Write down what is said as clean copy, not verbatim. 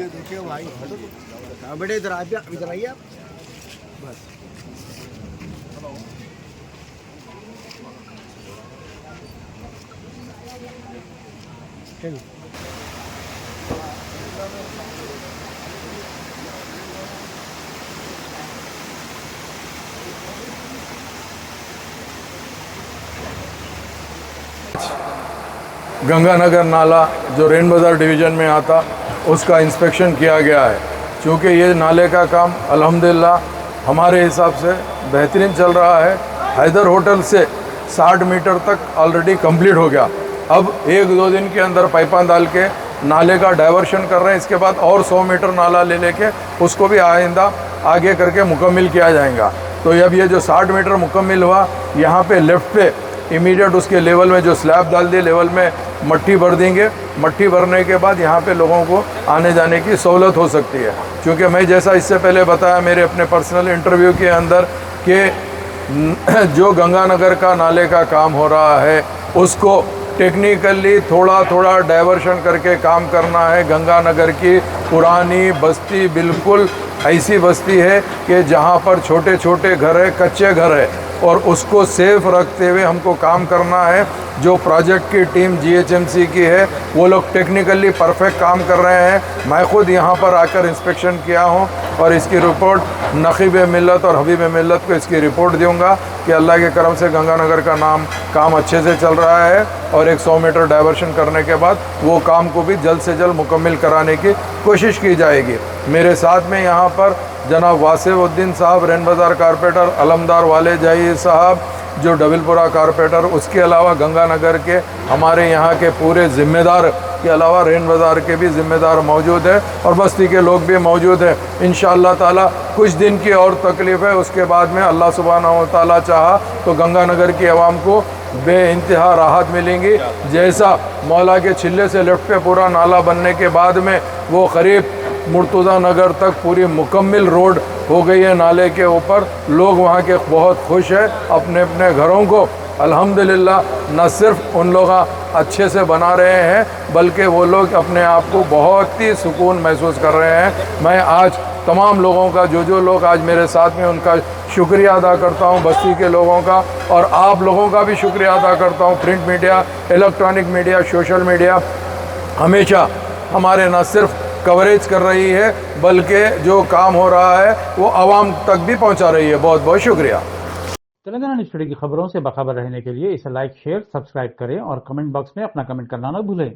देखिए भाई कहाँ बेटे इधर आइए आप बस गंगानगर नाला जो रेन बाज़ार डिवीज़न में आता उसका इंस्पेक्शन किया गया है। चूँकि ये नाले का काम अल्हम्दुलिल्लाह हमारे हिसाब से बेहतरीन चल रहा है। हैदर होटल से 60 मीटर तक ऑलरेडी कंप्लीट हो गया। अब 1-2 दिन के अंदर पाइपां डाल के नाले का डाइवर्शन कर रहे हैं। इसके बाद और 100 मीटर नाला ले लेके उसको भी आइंदा आगे करके मुकम्मल किया जाएगा। तो अब ये जो 60 मीटर मुकम्मल हुआ, यहाँ पे लेफ़्ट पे इमीडिएट उसके लेवल में जो स्लैब डाल दिए, लेवल में मट्टी भर देंगे। मट्टी भरने के बाद यहाँ पे लोगों को आने जाने की सहूलत हो सकती है। क्योंकि मैं जैसा इससे पहले बताया मेरे अपने पर्सनल इंटरव्यू के अंदर कि जो गंगानगर का नाले का काम हो रहा है उसको टेक्निकली थोड़ा थोड़ा डाइवर्शन करके काम करना है। गंगानगर की पुरानी बस्ती बिल्कुल ऐसी बस्ती है कि जहाँ पर छोटे छोटे घर है, कच्चे घर है, और उसको सेफ रखते हुए हमको काम करना है। जो प्रोजेक्ट की टीम GHMC की है वो लोग टेक्निकली परफेक्ट काम कर रहे हैं। मैं खुद यहाँ पर आकर इंस्पेक्शन किया हूँ और इसकी रिपोर्ट नक़ीब मिल्लत और हबीब मिल्लत को इसकी रिपोर्ट दूँगा कि अल्लाह के करम से गंगानगर का काम अच्छे से चल रहा है और 100 मीटर डाइवर्शन करने के बाद वो काम को भी जल्द से जल्द मुकम्मल कराने की कोशिश की जाएगी। मेरे साथ में यहाँ पर जनाब वासिउद्दीन साहब रेन बाज़ार कारपेटर, अलमदार वाले जाई साहब जो डबलपुरा कारपेटर, उसके अलावा गंगानगर के हमारे यहाँ के पूरे ज़िम्मेदार के अलावा रेन बाज़ार के भी ज़िम्मेदार मौजूद है और बस्ती के लोग भी मौजूद हैं। इंशाअल्लाह ताला कुछ दिन की और तकलीफ़ है, उसके बाद में अल्लाह सुब्हानहू व तआला चाहा तो गंगानगर की आवाम को बेइंतहा राहत मिलेंगी। जैसा मौला के छिल्ले से लेफ्ट पे पूरा नाला बनने के बाद में वो करीब मुर्तज़ा नगर तक पूरी मुकम्मल रोड हो गई है नाले के ऊपर। लोग वहाँ के बहुत खुश हैं। अपने अपने घरों को अल्हम्दुलिल्लाह न सिर्फ उन लोग अच्छे से बना रहे हैं बल्कि वो लोग अपने आप को बहुत ही सुकून महसूस कर रहे हैं। मैं आज तमाम लोगों का जो लोग आज मेरे साथ में उनका शुक्रिया अदा करता हूं, बस्ती के लोगों का, और आप लोगों का भी शुक्रिया अदा करता हूं। Print media, electronic media, social media हमेशा हमारे न सिर्फ कवरेज कर रही है बल्कि जो काम हो रहा है वो आवाम तक भी पहुंचा रही है। बहुत बहुत शुक्रिया। तेलंगाना न्यूज़ टुडे की खबरों से बाखबर रहने के लिए इसे लाइक, शेयर, सब्सक्राइब करें और कमेंट बॉक्स में अपना कमेंट करना न भूलें।